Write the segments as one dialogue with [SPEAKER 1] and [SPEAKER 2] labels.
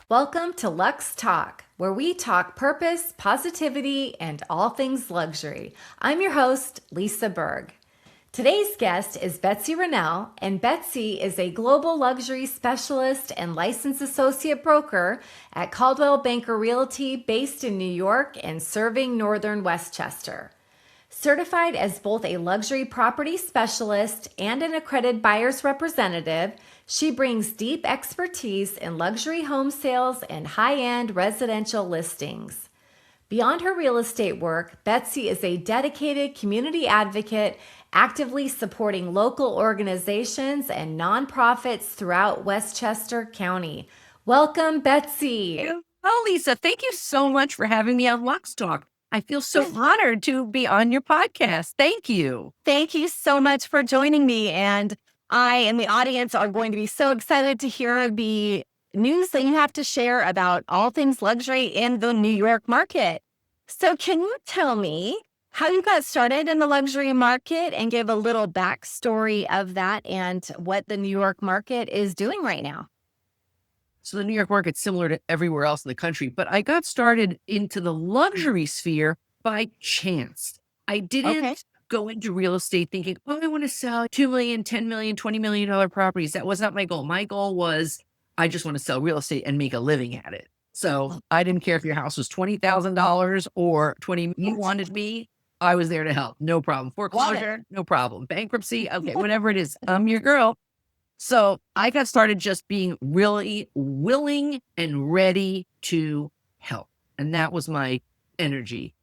[SPEAKER 1] Welcome to Lux Talk, where we talk purpose, positivity, and all things luxury. I'm your host, Lisa Berg. Today's guest is Betsy Ronel, and Betsy is a global luxury specialist and licensed associate broker at Coldwell Banker Realty based in New York and serving northern Westchester. Certified as both a luxury property specialist and an accredited buyer's representative, she brings deep expertise in luxury home sales and high-end residential listings. Beyond her real estate work, Betsy is a dedicated community advocate, actively supporting local organizations and nonprofits throughout Westchester County. Welcome, Betsy.
[SPEAKER 2] Oh, Lisa, thank you so much for having me on Lux Talk. I feel so honored to be on your podcast. Thank you.
[SPEAKER 3] Thank you so much for joining me. And I and the audience are going to be so excited to hear the news that you have to share about all things luxury in the New York market. So can you tell me how you got started in the luxury market and give a little backstory of that and what the New York market is doing right now?
[SPEAKER 2] So the New York market's similar to everywhere else in the country, but I got started into the luxury sphere by chance. I didn't go into real estate thinking, oh, I want to sell $2 million, $10 million, $20 million properties. That was not my goal. My goal was I just want to sell real estate and make a living at it. So I didn't care if your house was $20,000 or $20. You wanted me, I was there to help. No problem. Foreclosure, no problem. Bankruptcy, okay, whatever it is, I'm your girl. So I got started just being really willing and ready to help. And that was my energy.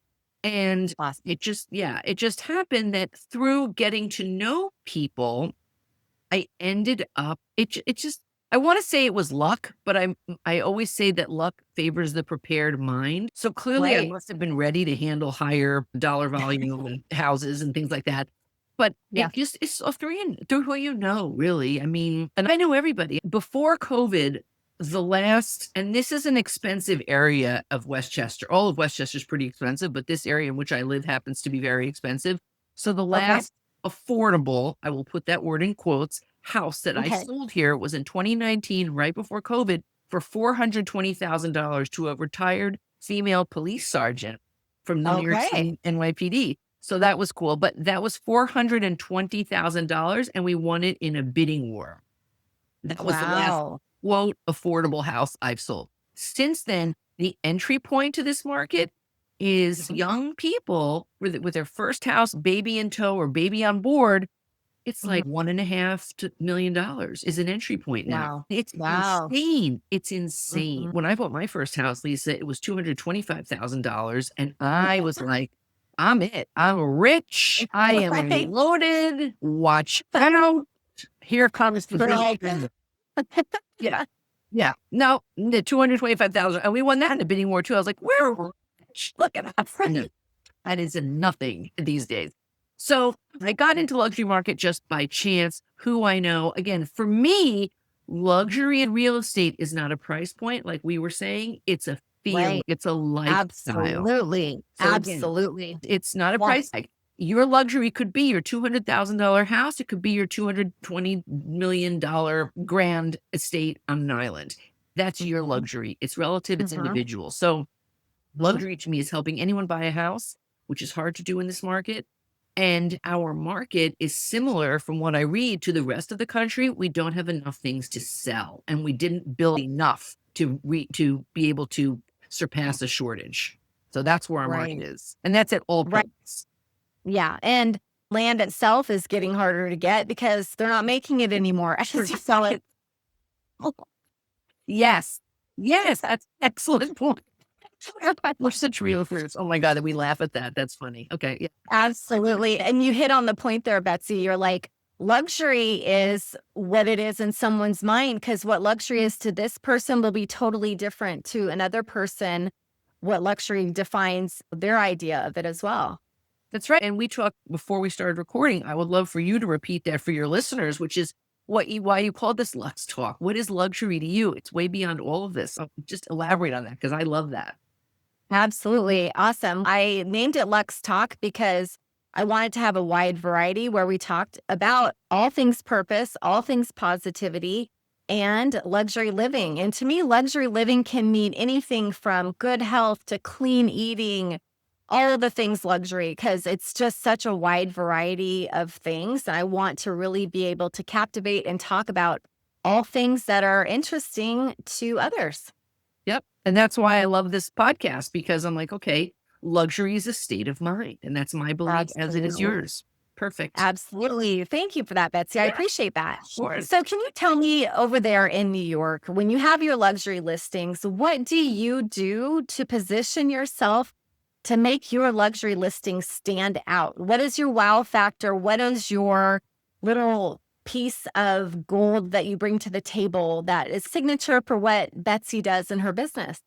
[SPEAKER 2] And it just happened that through getting to know people, I ended up, I want to say it was luck, but I always say that luck favors the prepared mind. So clearly I must have been ready to handle higher dollar volume houses and things like that. But it's through who you know, really. I mean, and I know everybody. Before COVID, and this is an expensive area of Westchester. All of Westchester is pretty expensive, but this area in which I live happens to be very expensive. So the last affordable, I will put that word in quotes, house that I sold here was in 2019, right before COVID, for $420,000 to a retired female police sergeant from the New York State NYPD. So that was cool, but that was $420,000 and we won it in a bidding war. That was the last, quote, affordable house I've sold. Since then, the entry point to this market is young people with their first house, baby in tow or baby on board. It's like $1.5 million is an entry point now. It's insane. It's insane. When I bought my first house, Lisa, it was $225,000. And I was like, I'm it. I'm rich. I am loaded. Watch out. Here comes the bill. Yeah. No, the $225,000. And we won that in the bidding war too. I was like, we're rich. Look at us. That is nothing these days. So I got into luxury market just by chance. Who I know. Again, for me, luxury and real estate is not a price point. Like we were saying, it's a feeling. It's a lifestyle.
[SPEAKER 3] Absolutely.
[SPEAKER 2] So
[SPEAKER 3] Absolutely.
[SPEAKER 2] Again, it's not a price tag. Your luxury could be your $200,000 house. It could be your $220 million grand estate on an island. That's your luxury. It's relative. It's individual. So luxury to me is helping anyone buy a house, which is hard to do in this market. And our market is similar from what I read to the rest of the country. We don't have enough things to sell and we didn't build enough to be able to surpass a shortage. So that's where our market is. And that's at all prices.
[SPEAKER 3] Yeah. And land itself is getting harder to get because they're not making it anymore. As you sell it.
[SPEAKER 2] Yes. That's an excellent point. We're such realtors. Oh my God, that we laugh at that. That's funny. Okay. Yeah.
[SPEAKER 3] Absolutely. And you hit on the point there, Betsy. You're like, luxury is what it is in someone's mind, because what luxury is to this person will be totally different to another person. What luxury defines their idea of it as well.
[SPEAKER 2] That's right. And we talked before we started recording. I would love for you to repeat that for your listeners, which is why you called this Lux Talk. What is luxury to you? It's way beyond all of this. So just elaborate on that because I love that.
[SPEAKER 3] Absolutely. Awesome. I named it Lux Talk because I wanted to have a wide variety where we talked about all things purpose, all things positivity, and luxury living. And to me, luxury living can mean anything from good health to clean eating, all of the things luxury, because it's just such a wide variety of things. And I want to really be able to captivate and talk about all things that are interesting to others.
[SPEAKER 2] Yep. And that's why I love this podcast, because I'm like, okay, luxury is a state of mind. And that's my belief as it is yours. Perfect.
[SPEAKER 3] Absolutely. Thank you for that, Betsy. I appreciate that.
[SPEAKER 2] Sure.
[SPEAKER 3] So can you tell me, over there in New York, when you have your luxury listings, what do you do to position yourself to make your luxury listings stand out? What is your wow factor? What is your little piece of gold that you bring to the table that is signature for what Betsy does in her business?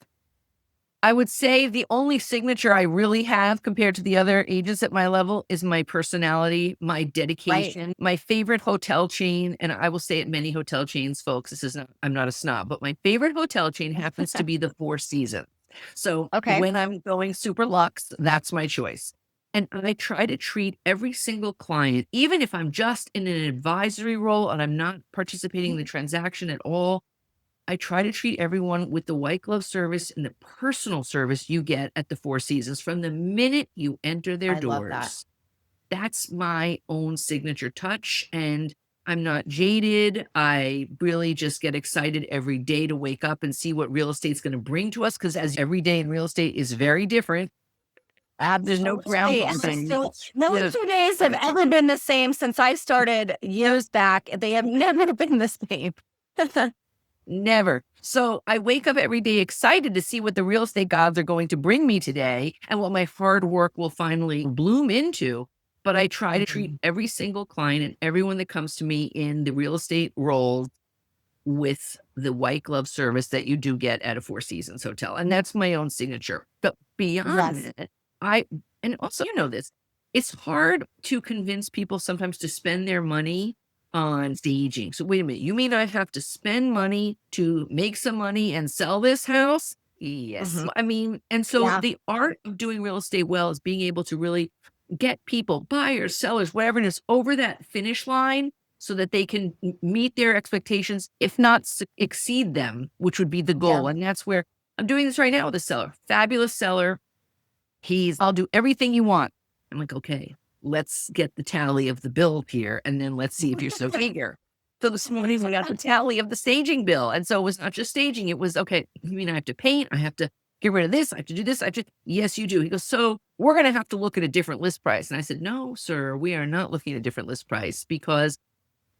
[SPEAKER 2] I would say the only signature I really have compared to the other agents at my level is my personality, my dedication, my favorite hotel chain. And I will say it, many hotel chains, folks, I'm not a snob, but my favorite hotel chain happens to be the Four Seasons. So when I'm going super luxe, that's my choice. And I try to treat every single client, even if I'm just in an advisory role and I'm not participating in the transaction at all, I try to treat everyone with the white glove service and the personal service you get at the Four Seasons from the minute you enter their doors. That's my own signature touch. And I'm not jaded. I really just get excited every day to wake up and see what real estate's going to bring to us, because as every day in real estate is very different. There's no ground.
[SPEAKER 3] No 2 days have ever been the same since I started years back. They have never been the same.
[SPEAKER 2] Never. So I wake up every day excited to see what the real estate gods are going to bring me today and what my hard work will finally bloom into. But I try to treat every single client and everyone that comes to me in the real estate role with the white glove service that you do get at a Four Seasons hotel. And that's my own signature. But beyond it, and also, you know this, it's hard to convince people sometimes to spend their money on staging. So wait a minute, you mean I have to spend money to make some money and sell this house? Yes. I mean, and so the art of doing real estate well is being able to really get people, buyers, sellers, whatever it is, over that finish line so that they can meet their expectations, if not exceed them, which would be the goal. And that's where I'm doing this right now with a seller, fabulous seller. I'll do everything you want. I'm like, okay, let's get the tally of the bill here, and then let's see if you're so eager. So this morning we got the tally of the staging bill. And so it was not just staging. It was, okay, you mean I have to paint? I have to get rid of this. I have to do this. Yes, you do. He goes, so we're going to have to look at a different list price. And I said, no, sir, we are not looking at a different list price, because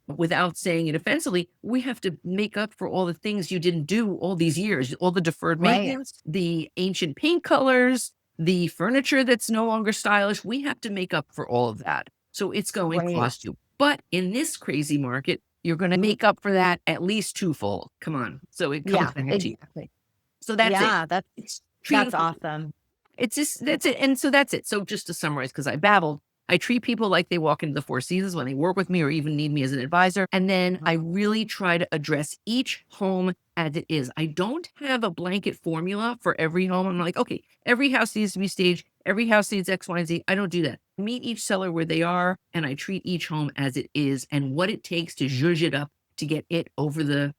[SPEAKER 2] without saying it offensively, we have to make up for all the things you didn't do all these years, all the deferred maintenance, the ancient paint colors, the furniture that's no longer stylish. We have to make up for all of that. So it's going to cost you. But in this crazy market, you're going to make up for that at least twofold. Come on. So it comes back to you. So that's it.
[SPEAKER 3] That's awesome.
[SPEAKER 2] It's just, that's it. And so that's it. So just to summarize, because I babbled, I treat people like they walk into the Four Seasons when they work with me or even need me as an advisor. And then I really try to address each home as it is. I don't have a blanket formula for every home. I'm like, okay, every house needs to be staged. Every house needs X, Y, and Z. I don't do that. I meet each seller where they are, and I treat each home as it is and what it takes to zhuzh it up to get it over the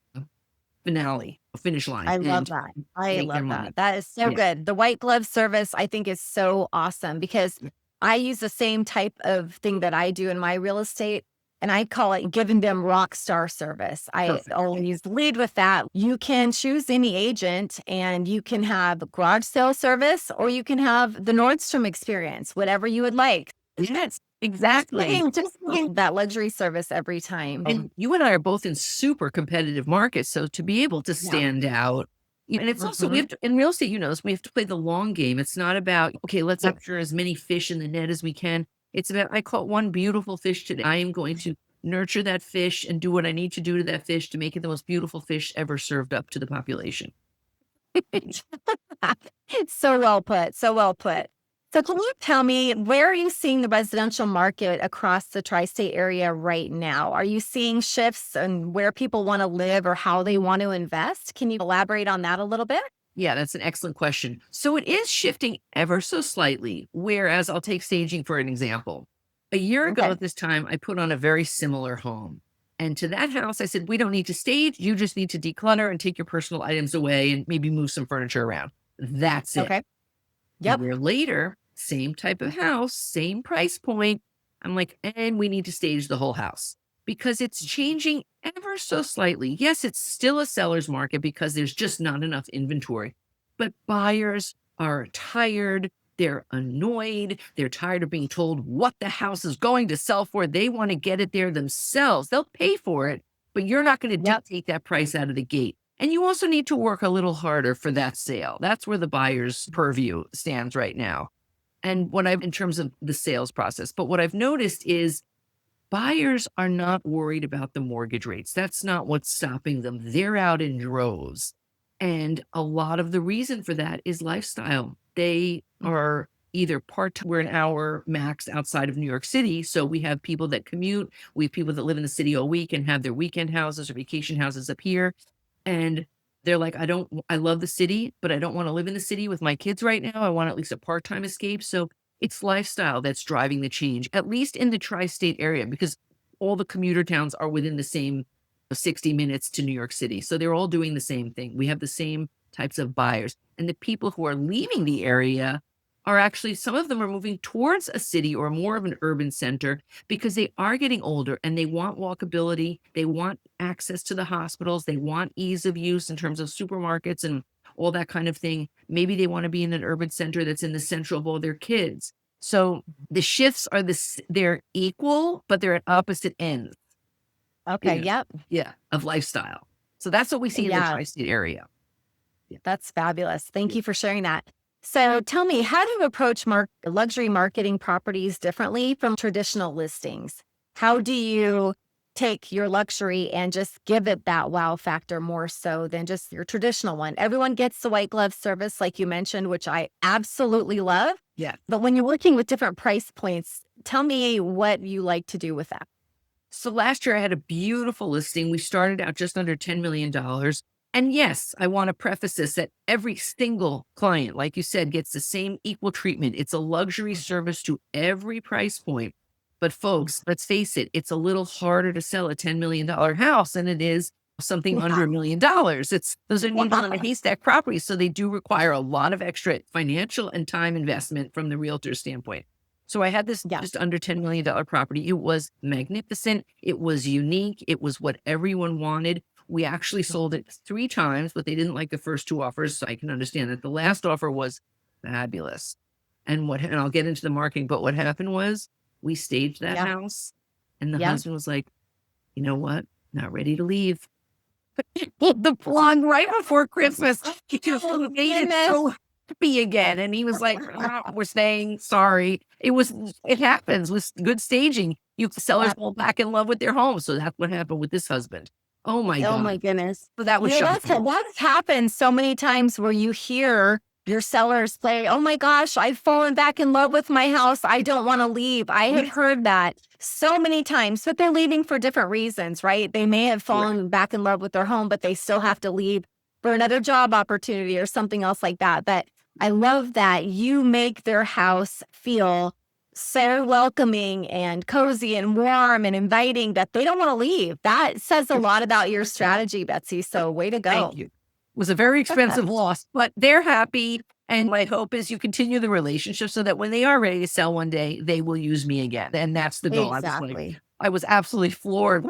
[SPEAKER 2] finish line.
[SPEAKER 3] I love that. I love that. That is so good. The white glove service, I think, is so awesome, because I use the same type of thing that I do in my real estate, and I call it giving them rock star service. I always lead with that. You can choose any agent, and you can have garage sale service, or you can have the Nordstrom experience, whatever you would like.
[SPEAKER 2] Yes, exactly.
[SPEAKER 3] Just that luxury service every time.
[SPEAKER 2] And you and I are both in super competitive markets. So to be able to stand out, and it's also, we have to, in real estate, you know, we have to play the long game. It's not about, okay, let's capture as many fish in the net as we can. It's about, I caught one beautiful fish today. I am going to nurture that fish and do what I need to do to that fish to make it the most beautiful fish ever served up to the population.
[SPEAKER 3] It's so well put. So well put. So can you tell me, where are you seeing the residential market across the tri-state area right now? Are you seeing shifts in where people want to live or how they want to invest? Can you elaborate on that a little bit?
[SPEAKER 2] Yeah, that's an excellent question. So it is shifting ever so slightly, whereas I'll take staging for an example. A year ago at this time, I put on a very similar home. And to that house, I said, we don't need to stage. You just need to declutter and take your personal items away and maybe move some furniture around. That's it.
[SPEAKER 3] Okay.
[SPEAKER 2] A
[SPEAKER 3] Yep.
[SPEAKER 2] year later, same type of house, same price point. I'm like, and we need to stage the whole house because it's changing ever so slightly. Yes, it's still a seller's market because there's just not enough inventory, but buyers are tired. They're annoyed. They're tired of being told what the house is going to sell for. They want to get it there themselves. They'll pay for it, but you're not going to dictate that price out of the gate. And you also need to work a little harder for that sale. That's where the buyer's purview stands right now. And in terms of the sales process, but what I've noticed is buyers are not worried about the mortgage rates. That's not what's stopping them. They're out in droves. And a lot of the reason for that is lifestyle. They are either we're an hour max outside of New York City. So we have people that commute. We have people that live in the city all week and have their weekend houses or vacation houses up here. And they're like, I love the city, but I don't want to live in the city with my kids right now. I want at least a part-time escape. So it's lifestyle that's driving the change, at least in the tri-state area, because all the commuter towns are within the same 60 minutes to New York City. So they're all doing the same thing. We have the same types of buyers. And the people who are leaving the area are actually, some of them are moving towards a city or more of an urban center because they are getting older and they want walkability. They want access to the hospitals. They want ease of use in terms of supermarkets and all that kind of thing. Maybe they want to be in an urban center that's in the center of all their kids. So the shifts are they're equal, but they're at opposite ends.
[SPEAKER 3] Okay. Yep.
[SPEAKER 2] Yeah. Of lifestyle. So that's what we see in the tri-state area.
[SPEAKER 3] Yeah. That's fabulous. Thank you for sharing that. So tell me, how do you approach luxury marketing properties differently from traditional listings? How do you take your luxury and just give it that wow factor more so than just your traditional one? Everyone gets the white glove service, like you mentioned, which I absolutely love.
[SPEAKER 2] Yeah.
[SPEAKER 3] But when you're working with different price points, tell me what you like to do with that.
[SPEAKER 2] So last year I had a beautiful listing. We started out just under $10 million. And yes, I want to preface this that every single client, like you said, gets the same equal treatment. It's a luxury service to every price point. But folks, let's face it, it's a little harder to sell a $10 million house than it is something under $1 million. Those are needle in a haystack properties. So they do require a lot of extra financial and time investment from the realtor standpoint. So I had this just under $10 million property. It was magnificent. It was unique. It was what everyone wanted. We actually sold it 3 times, but they didn't like the first 2 offers. So I can understand that the last offer was fabulous. And I'll get into the marketing, but what happened was we staged that house and the husband was like, you know what? Not ready to leave. Pulled the plug right before Christmas. He just made it so happy again. And he was like, we're staying. Sorry. It happens with good staging. Sellers fall back in love with their home. So that's what happened with this husband. Oh my God.
[SPEAKER 3] Oh my goodness.
[SPEAKER 2] So that was shocking.
[SPEAKER 3] That's happened so many times where you hear your sellers say, oh my gosh, I've fallen back in love with my house. I don't want to leave. I have heard that so many times, but they're leaving for different reasons, right? They may have fallen back in love with their home, but they still have to leave for another job opportunity or something else like that. But I love that you make their house feel so welcoming and cozy and warm and inviting that they don't want to leave. That says a lot about your strategy, Betsy. So way to go.
[SPEAKER 2] Thank you. It was a very expensive loss, but they're happy. And my hope is you continue the relationship so that when they are ready to sell one day, they will use me again. And that's the goal.
[SPEAKER 3] Exactly.
[SPEAKER 2] I was absolutely floored.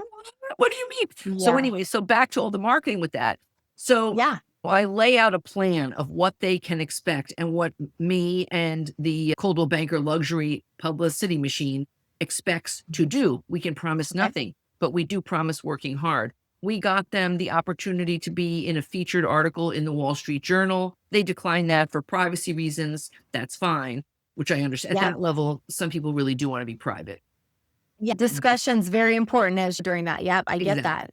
[SPEAKER 2] What do you mean? Yeah. So anyway, so back to all the marketing with that. So I lay out a plan of what they can expect and what me and the Coldwell Banker luxury publicity machine expects to do. We can promise nothing, but we do promise working hard. We got them the opportunity to be in a featured article in the Wall Street Journal. They declined that for privacy reasons. That's fine, which I understand. At that level, some people really do want to be private.
[SPEAKER 3] Yeah, discussion's very important during that. Yep, I get that.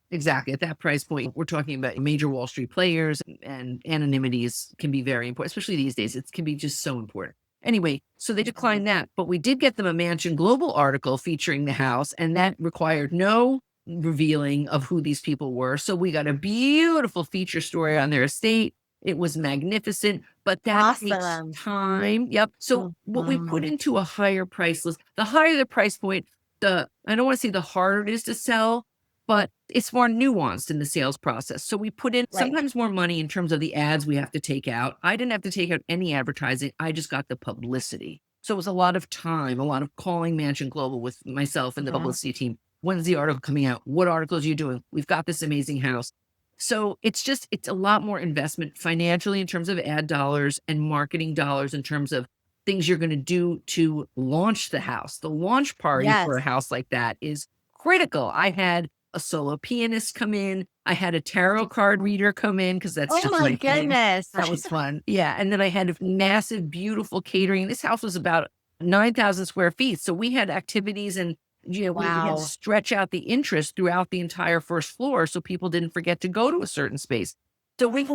[SPEAKER 2] Exactly. At that price point, we're talking about major Wall Street players, and anonymity can be very important, especially these days. It can be just so important. Anyway, so they declined that, but we did get them a Mansion Global article featuring the house, and that required no revealing of who these people were. So we got a beautiful feature story on their estate. It was magnificent, but that takes time. Yep. So what we put into a higher price list, the higher the price point, I don't want to say the harder it is to sell, but it's more nuanced in the sales process. So we put in sometimes more money in terms of the ads we have to take out. I didn't have to take out any advertising. I just got the publicity. So it was a lot of time, a lot of calling Mansion Global with myself and the publicity team. When's the article coming out? What articles are you doing? We've got this amazing house. So it's a lot more investment financially in terms of ad dollars and marketing dollars in terms of things you're going to do to launch the house. The launch party for a house like that is critical. I had a solo pianist come in. I had a tarot card reader come in because that's just my
[SPEAKER 3] goodness.
[SPEAKER 2] That was fun. Yeah. And then I had a massive, beautiful catering. This house was about 9,000 square feet. So we had activities and we had to stretch out the interest throughout the entire first floor so people didn't forget to go to a certain space. So it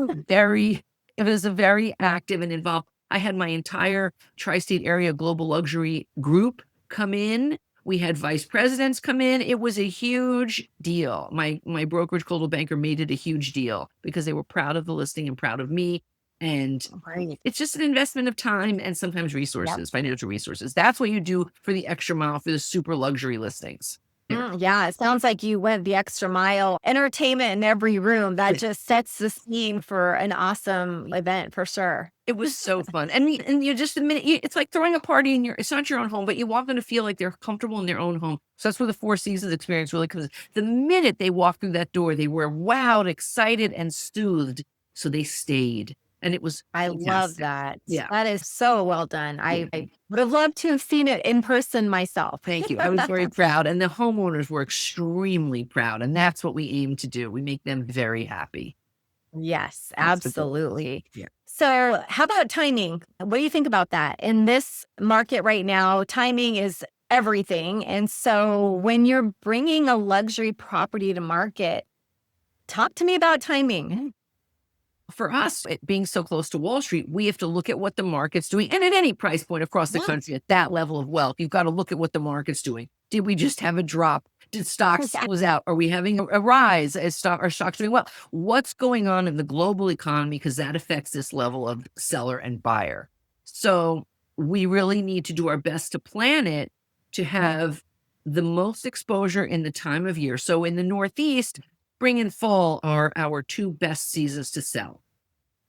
[SPEAKER 2] was a very active and involved. I had my entire tri-state area global luxury group come in. We had vice presidents come in. It was a huge deal. My brokerage global banker made it a huge deal because they were proud of the listing and proud of me. And it's just an investment of time and sometimes resources, financial resources. That's what you do for the extra mile for the super luxury listings.
[SPEAKER 3] Yeah, it sounds like you went the extra mile. Entertainment in every room. That just sets the scene for an awesome event for sure.
[SPEAKER 2] It was so fun. And you just it's like throwing a party it's not your own home, but you want them to feel like they're comfortable in their own home. So that's where the Four Seasons experience really comes in. The minute they walked through that door, they were wowed, excited, and soothed. So they stayed. And it was fantastic.
[SPEAKER 3] I love that.
[SPEAKER 2] Yeah.
[SPEAKER 3] That is so well done. I would have loved to have seen it in person myself.
[SPEAKER 2] Thank you. I was very proud. And the homeowners were extremely proud. And that's what we aim to do. We make them very happy.
[SPEAKER 3] Yes, absolutely.
[SPEAKER 2] Yeah.
[SPEAKER 3] So how about timing? What do you think about that? In this market right now, timing is everything. And so when you're bringing a luxury property to market, talk to me about timing.
[SPEAKER 2] For us, it being so close to Wall Street, we have to look at what the market's doing. And at any price point across the country, at that level of wealth, you've got to look at what the market's doing. Did we just have a drop? Did stocks close out? Are we having a rise? Are stocks doing well? What's going on in the global economy? Because that affects this level of seller and buyer. So we really need to do our best to plan it to have the most exposure in the time of year. So in the Northeast, spring and fall are our two best seasons to sell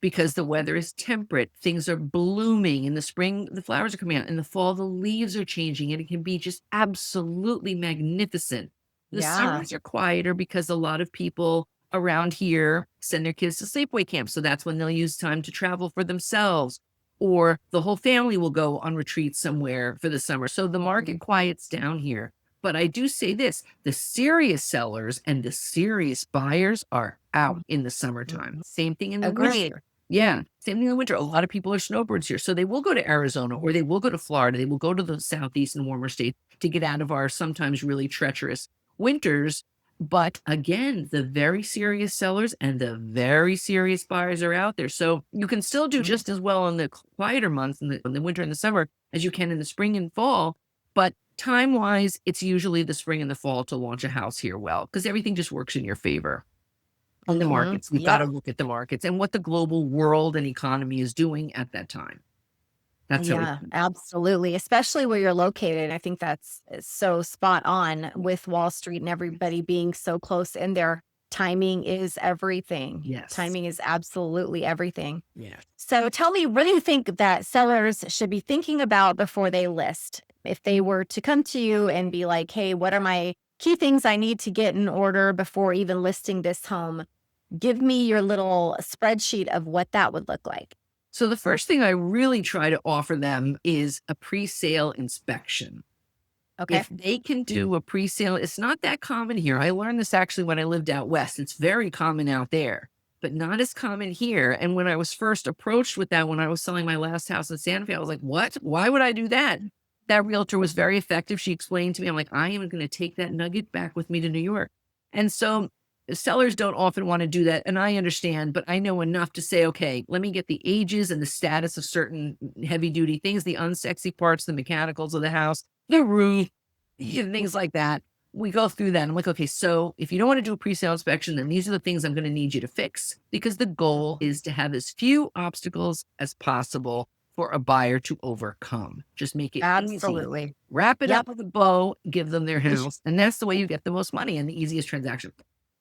[SPEAKER 2] because the weather is temperate. Things are blooming. In the spring, the flowers are coming out. In the fall, the leaves are changing, and it can be just absolutely magnificent. The summers are quieter because a lot of people around here send their kids to sleepaway camps. So that's when they'll use time to travel for themselves, or the whole family will go on retreat somewhere for the summer. So the market quiets down here. But I do say this, the serious sellers and the serious buyers are out in the summertime. Same thing in the winter. Yeah, same thing in the winter. A lot of people are snowbirds here. So they will go to Arizona or they will go to Florida. They will go to the Southeast and warmer states to get out of our sometimes really treacherous winters. But again, the very serious sellers and the very serious buyers are out there. So you can still do just as well in the quieter months in the winter and the summer as you can in the spring and fall. But time-wise, it's usually the spring and the fall to launch a house here well, because everything just works in your favor. On the markets, we've got to look at the markets and what the global world and economy is doing at that time. That's
[SPEAKER 3] absolutely. Especially where you're located. I think that's so spot on with Wall Street and everybody being so close in there. Timing is everything.
[SPEAKER 2] Yes.
[SPEAKER 3] Timing is absolutely everything.
[SPEAKER 2] Yeah.
[SPEAKER 3] So tell me, what do you think that sellers should be thinking about before they list? If they were to come to you and be like, hey, what are my key things I need to get in order before even listing this home? Give me your little spreadsheet of what that would look like.
[SPEAKER 2] So the first thing I really try to offer them is a pre-sale inspection.
[SPEAKER 3] Okay.
[SPEAKER 2] If they can do a pre-sale, it's not that common here. I learned this actually when I lived out west. It's very common out there, but not as common here. And when I was first approached with that, when I was selling my last house in Santa Fe, I was like, what? Why would I do that? That realtor was very effective. She explained to me, I'm like, I am going to take that nugget back with me to New York. And so sellers don't often want to do that. And I understand, but I know enough to say, okay, let me get the ages and the status of certain heavy duty things, the unsexy parts, the mechanicals of the house, the roof, things like that. We go through that. I'm like, okay, so if you don't want to do a pre-sale inspection, then these are the things I'm going to need you to fix, because the goal is to have as few obstacles as possible for a buyer to overcome. Just make it easy.
[SPEAKER 3] Absolutely.
[SPEAKER 2] Wrap it
[SPEAKER 3] Yep.
[SPEAKER 2] up with a bow, give them their house, and that's the way you get the most money and the easiest transaction.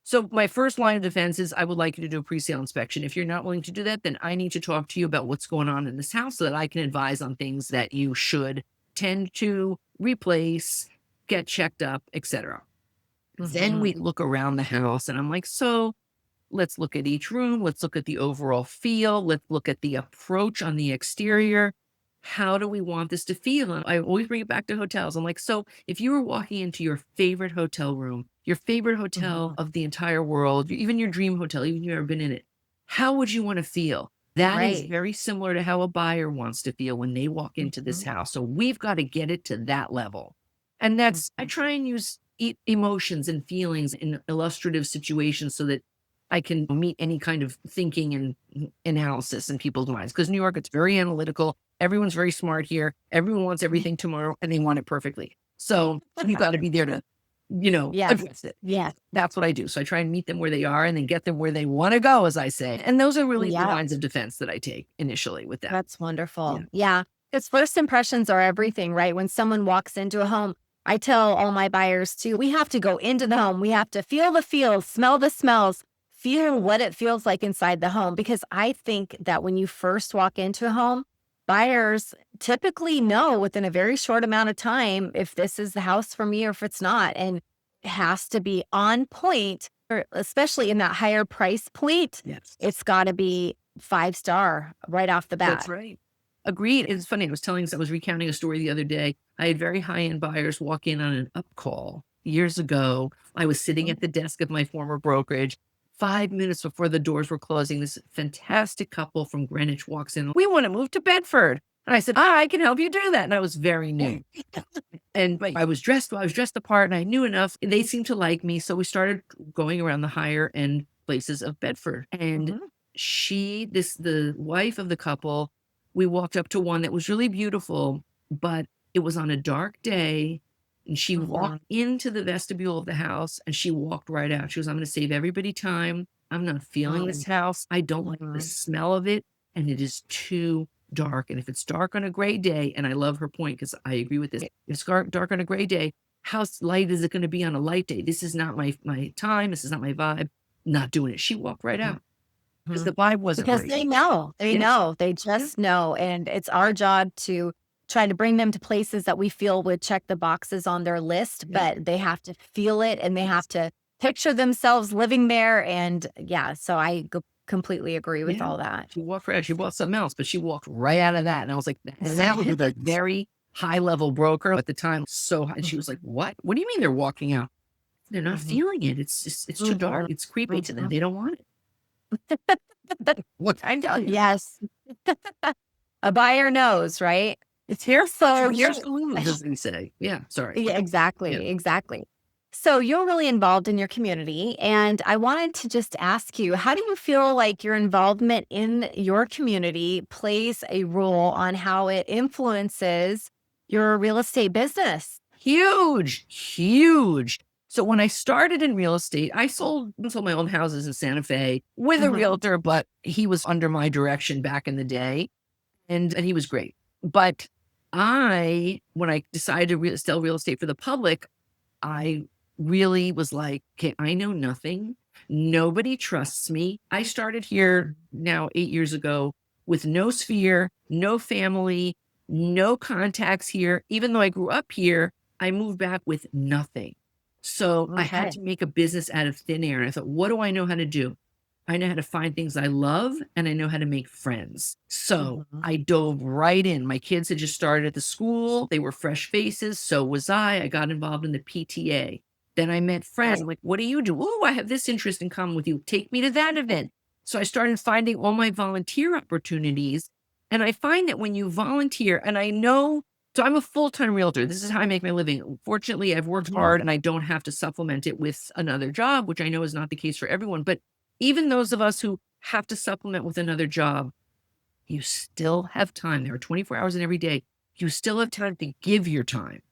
[SPEAKER 2] So my first line of defense is I would like you to do a pre-sale inspection. If you're not willing to do that, then I need to talk to you about what's going on in this house so that I can advise on things that you should tend to replace, get checked up, etc. Then we look around the house and I'm like, so let's look at each room. Let's look at the overall feel. Let's look at the approach on the exterior. How do we want this to feel? And I always bring it back to hotels. I'm like, so if you were walking into your favorite hotel room, your favorite hotel of the entire world, even your dream hotel, even if you've ever been in it, how would you want to feel? That is
[SPEAKER 1] Right.
[SPEAKER 2] very similar to how a buyer wants to feel when they walk into this house. So we've got to get it to that level. And that's, I try and use emotions and feelings in illustrative situations so that I can meet any kind of thinking and analysis in people's minds. Because New York, it's very analytical. Everyone's very smart here. Everyone wants everything tomorrow and they want it perfectly. So you got to be there to, address it.
[SPEAKER 3] Yes.
[SPEAKER 2] That's what I do. So I try and meet them where they are and then get them where they want to go, as I say. And those are really the lines of defense that I take initially with that.
[SPEAKER 3] That's wonderful. Yeah. Because first impressions are everything, right? When someone walks into a home, I tell all my buyers too, we have to go into the home. We have to feel the feels, smell the smells, feel what it feels like inside the home. Because I think that when you first walk into a home, buyers typically know within a very short amount of time if this is the house for me or if it's not. And it has to be on point, or especially in that higher price point.
[SPEAKER 2] Yes.
[SPEAKER 3] It's got to be 5-star right off the bat.
[SPEAKER 2] That's right. Agreed. It's funny. I was recounting a story the other day. I had very high-end buyers walk in on an up call years ago. I was sitting at the desk of my former brokerage. 5 minutes before the doors were closing, this fantastic couple from Greenwich walks in. We want to move to Bedford. And I said, I can help you do that. And I was very new. But I was dressed the part and I knew enough. They seemed to like me. So we started going around the higher end places of Bedford. And the wife of the couple, we walked up to one that was really beautiful, but it was on a dark day. And she walked into the vestibule of the house and she walked right out. She goes, I'm going to save everybody time. I'm not feeling this house. I don't like the smell of it. And it is too dark. And if it's dark on a gray day, and I love her point because I agree with this. If it's dark on a gray day, how light is it going to be on a light day? This is not my time. This is not my vibe. Not doing it. She walked right out because the vibe wasn't
[SPEAKER 3] because
[SPEAKER 2] right.
[SPEAKER 3] they know. They just know. And it's our job to try to bring them to places that we feel would check the boxes on their list, but they have to feel it and they have to picture themselves living there. And so I completely agree with all that.
[SPEAKER 2] She walked right out. She bought something else, but she walked right out of that. And I was like, that was a very high level broker at the time. So high. She was like, what? What do you mean they're walking out? They're not feeling it. It's too dark. It's creepy to them. They don't want it. What I tell you?
[SPEAKER 3] Yes. A buyer knows, right?
[SPEAKER 2] It's here.
[SPEAKER 3] So
[SPEAKER 2] here's the room, as we say. Yeah. Sorry.
[SPEAKER 3] Yeah, exactly. So you're really involved in your community. And I wanted to just ask you, how do you feel like your involvement in your community plays a role on how it influences your real estate business?
[SPEAKER 2] Huge. So when I started in real estate, I sold my own houses in Santa Fe with a realtor, but he was under my direction back in the day. And he was great. But when I decided to sell real estate for the public, I really was like, okay, I know nothing. Nobody trusts me. I started here now 8 years ago with no sphere, no family, no contacts here. Even though I grew up here, I moved back with nothing. So I had to make a business out of thin air. And I thought, what do I know how to do? I know how to find things I love and I know how to make friends. So I dove right in. My kids had just started at the school. They were fresh faces. So was I. I got involved in the PTA. Then I met friends. I'm like, what do you do? Oh, I have this interest in common with you. Take me to that event. So I started finding all my volunteer opportunities. And I find that when you volunteer, and I know, so I'm a full-time realtor. This is how I make my living. Fortunately, I've worked hard and I don't have to supplement it with another job, which I know is not the case for everyone. But even those of us who have to supplement with another job, you still have time. There are 24 hours in every day. You still have time to give your time.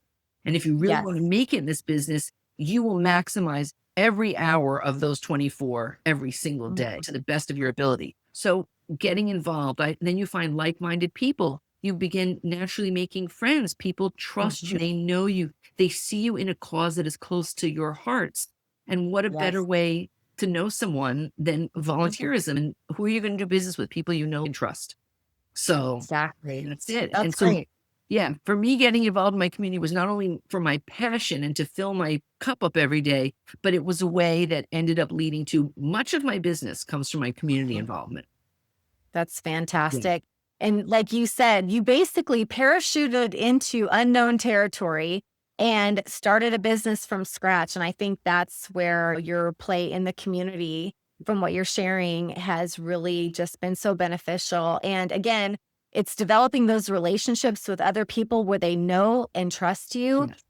[SPEAKER 2] And if you really want to make it in this business, you will maximize every hour of those 24 every single day to the best of your ability. So getting involved, then you find like-minded people You begin naturally making friends. People trust you. They know you. They see you in a cause that is close to your hearts. And what a better
[SPEAKER 3] Yes.
[SPEAKER 2] way to know someone than volunteerism? And who are you going to do business with? People you know and trust. So
[SPEAKER 3] Exactly.
[SPEAKER 2] that's it.
[SPEAKER 3] That's
[SPEAKER 2] And so,
[SPEAKER 3] great.
[SPEAKER 2] yeah, for me, getting involved in my community was not only for my passion and to fill my cup up every day, but it was a way that ended up leading to much of my business comes from my community involvement.
[SPEAKER 3] That's fantastic. And like you said, you basically parachuted into unknown territory and started a business from scratch. And I think that's where your play in the community, from what you're sharing, has really just been so beneficial. And again, it's developing those relationships with other people where they know and trust you.
[SPEAKER 2] Yes.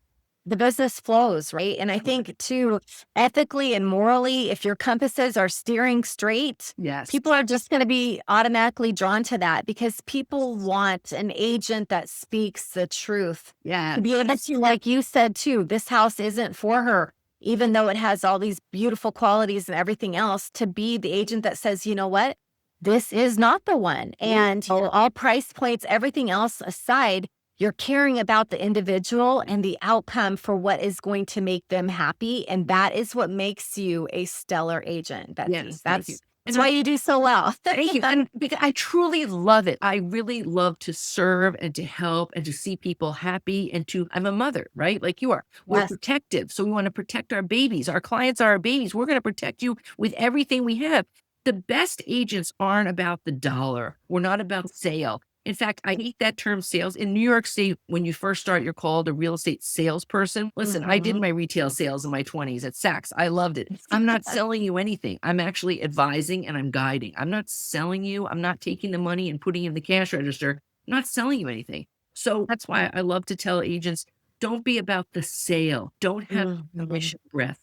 [SPEAKER 3] The business flows, right? And I think too, ethically and morally, if your compasses are steering straight,
[SPEAKER 2] Yes.
[SPEAKER 3] people are just going to be automatically drawn to that because people want an agent that speaks the truth.
[SPEAKER 2] Yeah.
[SPEAKER 3] To be able to, like you said too, this house isn't for her, even though it has all these beautiful qualities and everything else, to be the agent that says, you know what, this is not the one. And all price points, everything else aside, you're caring about the individual and the outcome for what is going to make them happy. And that is what makes you a stellar agent, Betsy.
[SPEAKER 2] Yes. Thank you.
[SPEAKER 3] That's why you do so well.
[SPEAKER 2] Thank you. And because I truly love it. I really love to serve and to help and to see people happy and I'm a mother, right? Like you are. We're
[SPEAKER 3] Yes.
[SPEAKER 2] protective. So we want to protect our babies. Our clients are our babies. We're going to protect you with everything we have. The best agents aren't about the dollar. We're not about sale. In fact, I hate that term sales. In New York State, when you first start, you're called a real estate salesperson. Listen, I did my retail sales in my 20s at Saks. I loved it. I'm not selling you anything. I'm actually advising and I'm guiding. I'm not selling you. I'm not taking the money and putting it in the cash register. I'm not selling you anything. So that's why I love to tell agents, don't be about the sale. Don't have commission breath.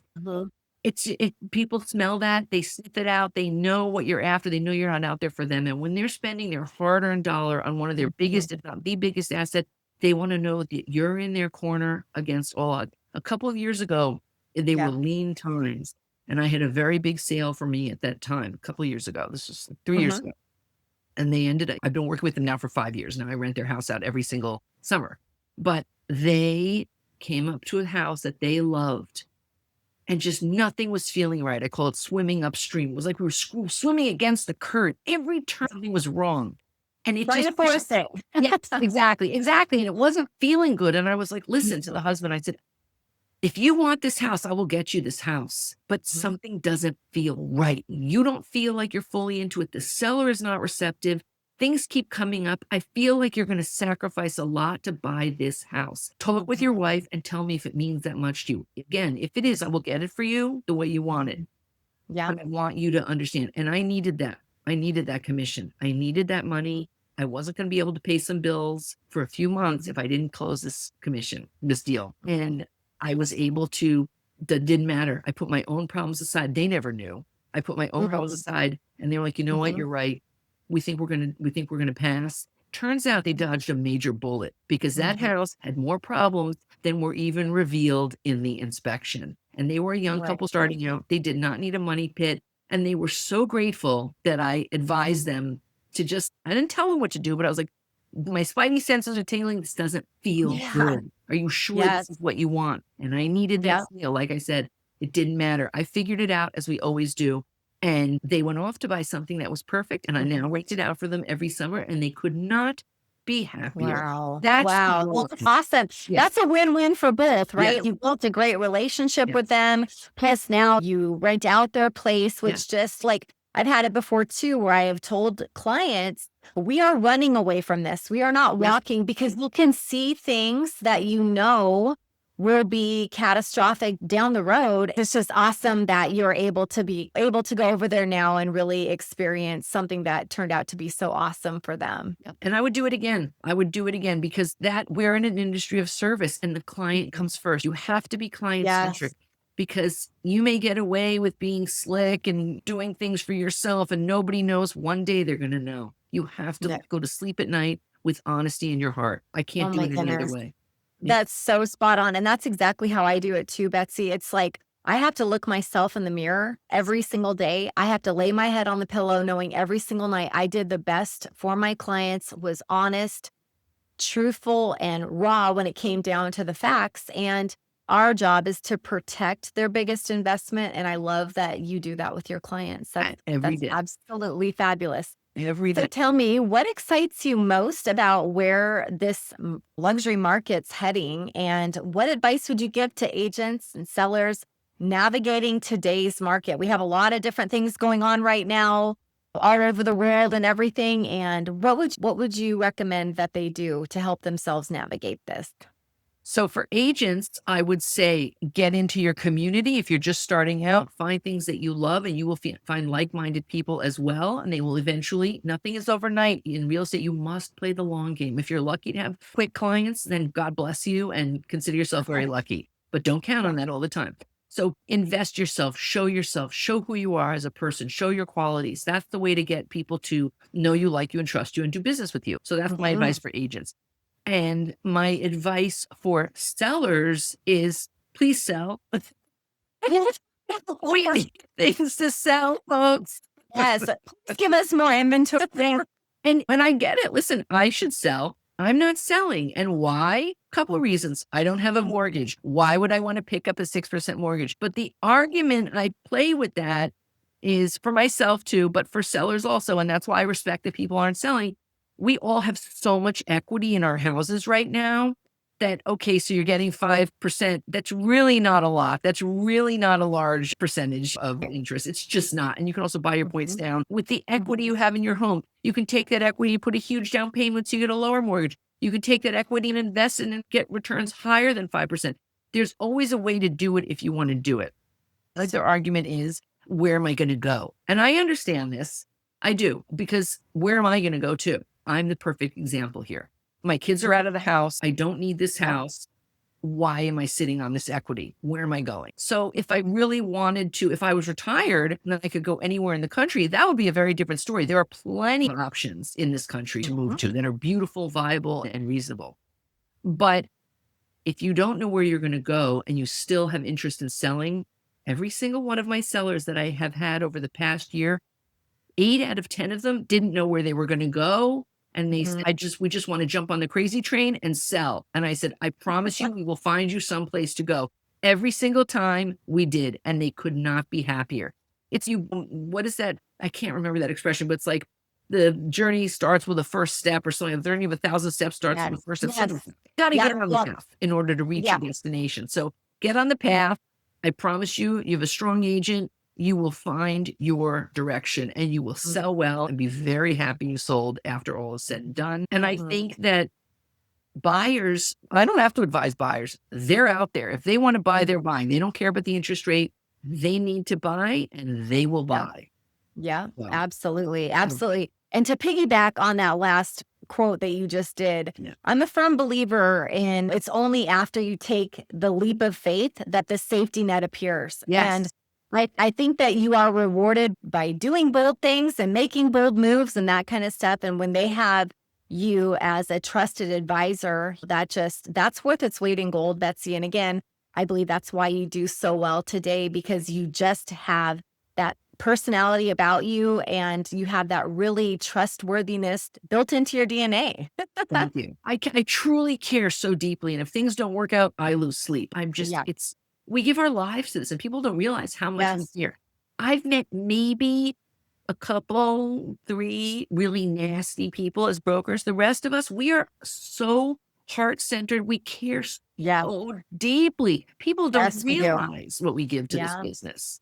[SPEAKER 2] People smell that, they sniff it out, they know what you're after, they know you're not out there for them. And when they're spending their hard-earned dollar on one of their biggest, if not the biggest asset, they want to know that you're in their corner against all odds. A couple of years ago, they were lean times, and I had a very big sale for me at that time, a couple of years ago. This was 3 years ago. And I've been working with them now for 5 years. Now I rent their house out every single summer. But they came up to a house that they loved. And just nothing was feeling right. I call it swimming upstream. It was like we were swimming against the current. Every turn something was wrong. And it just
[SPEAKER 3] Reinforcing.
[SPEAKER 2] yes, exactly. And it wasn't feeling good. And I was like, listen to the husband. I said, if you want this house, I will get you this house. But something doesn't feel right. You don't feel like you're fully into it. The seller is not receptive. Things keep coming up. I feel like you're going to sacrifice a lot to buy this house. Talk with your wife and tell me if it means that much to you. Again, if it is, I will get it for you the way you want it.
[SPEAKER 3] Yeah.
[SPEAKER 2] But I want you to understand. And I needed that. I needed that commission. I needed that money. I wasn't going to be able to pay some bills for a few months if I didn't close this deal. And I was able to, that didn't matter. I put my own problems aside. They never knew. I put my own problems aside and they were like, you know what? You're right. We think we're going to pass. Turns out they dodged a major bullet because that house had more problems than were even revealed in the inspection. And they were a young couple starting out. They did not need a money pit. And they were so grateful that I advised them to I didn't tell them what to do, but I was like, my spidey senses are tingling. This doesn't feel good. Are you sure this is what you want? And I needed that deal. Like I said, it didn't matter. I figured it out as we always do. And they went off to buy something that was perfect. And I now rent it out for them every summer and they could not be happier.
[SPEAKER 3] Wow.
[SPEAKER 2] That's
[SPEAKER 3] Well, awesome.
[SPEAKER 2] Yes.
[SPEAKER 3] That's a win-win for both, right?
[SPEAKER 2] Yes.
[SPEAKER 3] You built a great relationship with them. Plus now you rent out their place, which just like I've had it before too, where I have told clients, we are running away from this. We are not walking because you can see things that will be catastrophic down the road. It's just awesome that you're able to go over there now and really experience something that turned out to be so awesome for them.
[SPEAKER 2] And I would do it again. Because we're in an industry of service and the client comes first. You have to be client centric because you may get away with being slick and doing things for yourself and nobody knows. One day they're going to know. You have to go to sleep at night with honesty in your heart. I can't do it any other way.
[SPEAKER 3] That's so spot on. And that's exactly how I do it too, Betsy. It's like, I have to look myself in the mirror every single day. I have to lay my head on the pillow knowing every single night I did the best for my clients, was honest, truthful and raw when it came down to the facts. And our job is to protect their biggest investment. And I love that you do that with your clients.
[SPEAKER 2] Every
[SPEAKER 3] That's
[SPEAKER 2] day.
[SPEAKER 3] absolutely fabulous.
[SPEAKER 2] Every
[SPEAKER 3] So
[SPEAKER 2] day.
[SPEAKER 3] tell me, what excites you most about where this luxury market's heading, and what advice would you give to agents and sellers navigating today's market? We have a lot of different things going on right now, all over the world and everything. And what would you recommend that they do to help themselves navigate this?
[SPEAKER 2] So for agents, I would say get into your community. If you're just starting out, find things that you love and you will find like-minded people as well. And they will eventually, nothing is overnight. In real estate, you must play the long game. If you're lucky to have quick clients, then God bless you and consider yourself very lucky. But don't count on that all the time. So invest yourself, show who you are as a person, show your qualities. That's the way to get people to know you, like you, and trust you and do business with you. So that's my advice for agents. And my advice for sellers is please sell. We have things to sell, folks.
[SPEAKER 3] Yes, please give us more inventory.
[SPEAKER 2] And when I get it, listen, I should sell. I'm not selling. And why? Couple of reasons. I don't have a mortgage. Why would I want to pick up a 6% mortgage? But the argument I play with that is for myself too, but for sellers also. And that's why I respect that people aren't selling. We all have so much equity in our houses right now that, okay, so you're getting 5%. That's really not a lot. That's really not a large percentage of interest. It's just not. And you can also buy your points down with the equity you have in your home. You can take that equity, put a huge down payment so you get a lower mortgage. You can take that equity and invest in and get returns higher than 5%. There's always a way to do it if you want to do it. Like their argument is, where am I going to go? And I understand this. I do, because where am I going to go to? I'm the perfect example here. My kids are out of the house. I don't need this house. Why am I sitting on this equity? Where am I going? So if I really wanted to, if I was retired and then I could go anywhere in the country, that would be a very different story. There are plenty of options in this country to move to that are beautiful, viable, and reasonable. But if you don't know where you're going to go and you still have interest in selling, every single one of my sellers that I have had over the past year, 8 out of 10 of them didn't know where they were going to go. And they said, we just want to jump on the crazy train and sell. And I said, I promise you, we will find you someplace to go. Every single time we did. And they could not be happier. It's what is that? I can't remember that expression, but it's like the journey starts with the first step or something. The journey of 1,000 steps starts with the first step. You got to get on the path in order to reach your destination. So get on the path. I promise you, you have a strong agent. You will find your direction and you will sell well and be very happy you sold after all is said and done. And I think that buyers, I don't have to advise buyers. They're out there. If they want to buy, they're buying. They don't care about the interest rate. They need to buy and they will buy.
[SPEAKER 3] Yeah, absolutely. Absolutely. And to piggyback on that last quote that you just did, I'm a firm believer in it's only after you take the leap of faith that the safety net appears. And I think that you are rewarded by doing bold things and making bold moves and that kind of stuff. And when they have you as a trusted advisor, that's worth its weight in gold, Betsy. And again, I believe that's why you do so well today, because you just have that personality about you and you have that really trustworthiness built into your DNA.
[SPEAKER 2] Thank you. I truly care so deeply. And if things don't work out, I lose sleep. We give our lives to this and people don't realize how much is here. I've met maybe a couple, 3 really nasty people as brokers. The rest of us, we are so heart-centered. We care so deeply. People don't realize what we give to this business.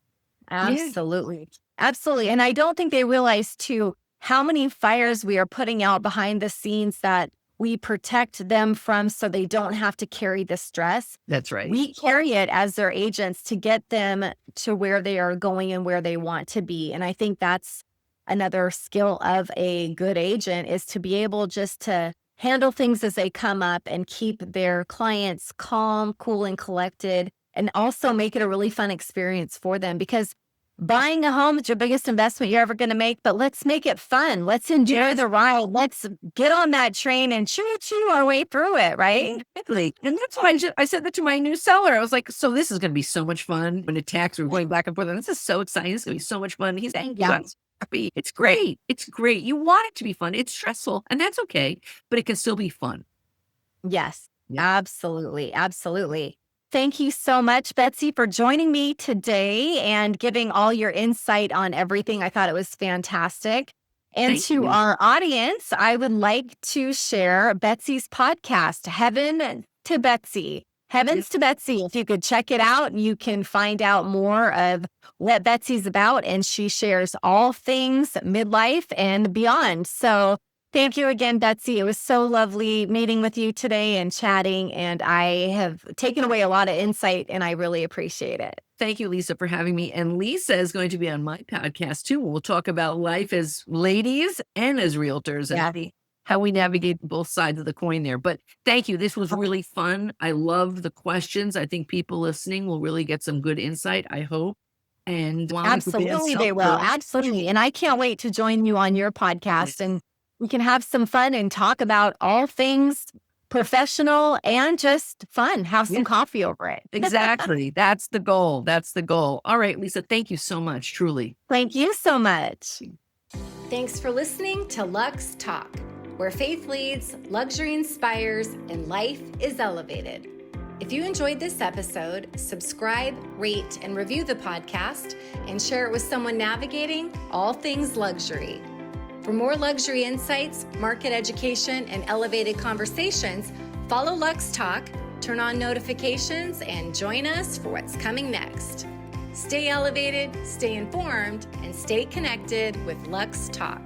[SPEAKER 3] Absolutely. Absolutely. And I don't think they realize too how many fires we are putting out behind the scenes that we protect them from so they don't have to carry the stress.
[SPEAKER 2] That's right.
[SPEAKER 3] We carry it as their agents to get them to where they are going and where they want to be. And I think that's another skill of a good agent, is to be able just to handle things as they come up and keep their clients calm, cool, and collected, and also make it a really fun experience for them. Because buying a home is your biggest investment you're ever going to make, but let's make it fun. Let's enjoy the ride. Let's get on that train and choo our way through it, right?
[SPEAKER 2] Exactly. And that's why I said that to my new seller. I was like, so this is going to be so much fun. When the tax, we're going back and forth. And this is so exciting. This is going to be so much fun. He's angry. Happy. It's great. It's great. You want it to be fun. It's stressful and that's okay, but it can still be fun.
[SPEAKER 3] Yes,
[SPEAKER 2] Yeah.
[SPEAKER 3] absolutely. Absolutely. Thank you so much, Betsy, for joining me today and giving all your insight on everything. I thought it was fantastic. And
[SPEAKER 2] Thank
[SPEAKER 3] to
[SPEAKER 2] you.
[SPEAKER 3] our audience, I would like to share Betsy's podcast, Heaven to Betsy. Heavens to Betsy. If you could check it out, you can find out more of what Betsy's about. And she shares all things midlife and beyond. So thank you again, Betsy. It was so lovely meeting with you today and chatting. And I have taken away a lot of insight and I really appreciate it.
[SPEAKER 2] Thank you, Lisa, for having me. And Lisa is going to be on my podcast too. We'll talk about life as ladies and as realtors and how we navigate both sides of the coin there. But thank you. This was really fun. I loved the questions. I think people listening will really get some good insight, I hope. And
[SPEAKER 3] Absolutely, they will. Absolutely. And I can't wait to join you on your podcast and we can have some fun and talk about all things professional and just fun. Have some coffee over it.
[SPEAKER 2] Exactly. That's the goal. That's the goal. All right, Lisa, thank you so much. Truly.
[SPEAKER 3] Thank you so much.
[SPEAKER 1] Thanks for listening to Lux Talk, where faith leads, luxury inspires, and life is elevated. If you enjoyed this episode, subscribe, rate, and review the podcast, and share it with someone navigating all things luxury. For more luxury insights, market education, and elevated conversations, follow Lux Talk, turn on notifications, and join us for what's coming next. Stay elevated, stay informed, and stay connected with Lux Talk.